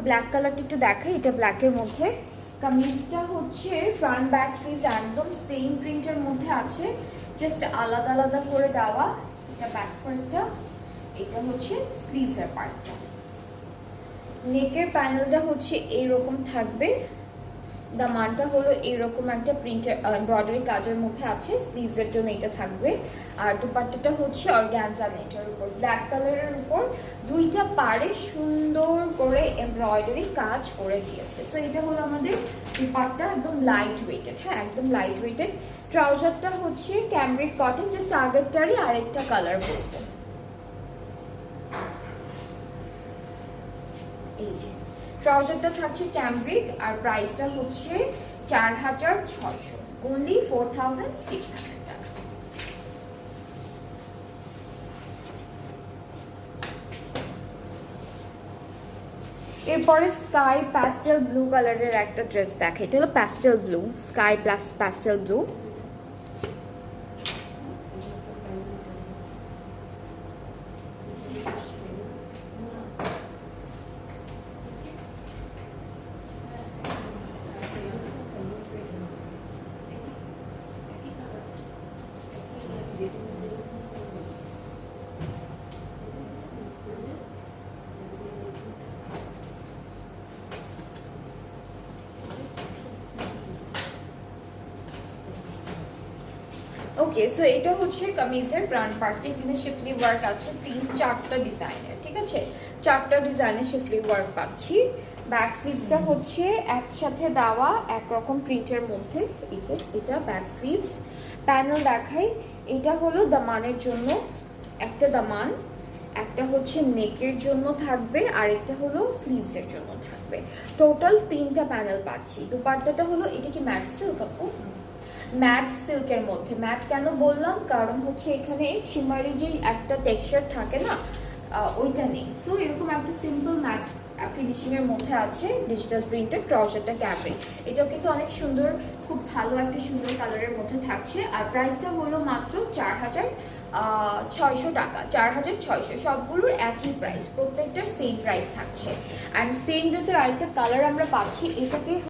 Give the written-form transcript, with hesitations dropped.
Black কালারটা একটু দেখাই, এটা ব্ল্যাকের মধ্যে। কামিজটা হচ্ছে ফ্রন্ট ব্যাক স্লিভস একদম সেম প্রিন্টের মধ্যে আছে, জাস্ট আলাদা আলাদা করে দেওয়া। এটা ব্যাক পার্টটা, এটা হচ্ছে স্লিভসের পার্টটা। নেকের প্যানেলটা হচ্ছে এইরকম থাকবে, দামানটা হলো এইরকম একটা প্রিন্টের এমব্রয়ডারি কাজের মধ্যে আছে, স্লিভসের জন্য এটা থাকবে। আর দুপাট্টাটা হচ্ছে অর্গানজা নেটের উপর, ব্ল্যাক কালারের উপর দুইটা পাড়ে সুন্দর করে এমব্রয়ডারি কাজ করে দিয়েছে। সো এটা হলো আমাদের দুপাট্টা, একদম লাইট ওয়েটেড। হ্যাঁ, একদম লাইট ওয়েটেড। ট্রাউজারটা হচ্ছে ক্যামব্রিক কটন, জাস্ট আগেরটারই আরেকটা কালার বলবো। এই যে ট্রাউজারটা থাকছে ক্যামব্রিক, আর প্রাইসটা হচ্ছে 4600, অনলি 4600 টাকা। এরপরে স্কাই প্যাস্টেল ব্লু কালারের একটা ড্রেস দেখে, এটা হলো pastel blue, sky plus pastel blue. Okay, so এটা হচ্ছে কামিজের ফ্রন্ট পার্টে, এখানে শিফলি ওয়ার্ক আছে 3-4টা ডিজাইনের, ঠিক আছে, 4টা ডিজাইনের শিফলি ওয়ার্ক পাচ্ছি। ব্যাক স্লিভসটা হচ্ছে একসাথে দেওয়া একরকম প্রিন্টের মধ্যে। এই যে এটা ব্যাক স্লিভস, প্যানেল দেখাই। এটা হলো দামানের জন্য একটা দামান, একটা হচ্ছে নেকের জন্য থাকবে, আর একটা হলো স্লিভসের জন্য থাকবে। টোটাল 3টা প্যানেল পাচ্ছি। দুপাট্টাটা হলো, এটা কি ম্যাট সিল্ক আপু? ম্যাট সিল্কের মধ্যে। ম্যাট কেন বললাম, কারণ হচ্ছে এখানে শিমারি যে একটা টেক্সচার থাকে না, ওইটা নেই। সো এরকম একটা সিম্পল ম্যাট ফিনিশিং এর মধ্যে আছে, ডিজিটাল প্রিন্টেড। ট্রাউজারটা ক্যামব্রিক, এটাও কিন্তু অনেক সুন্দর, খুব ভালো একটা সুন্দর কালারের মধ্যে থাকছে। আর প্রাইসটা হলো মাত্র 4600 টাকা, 4600। সবগুলোর একই প্রাইস, প্রত্যেকটার সেম প্রাইস থাকছে। অ্যান্ড সেম ড্রেসের আরেকটা কালার আমরা পাচ্ছি, এটাকে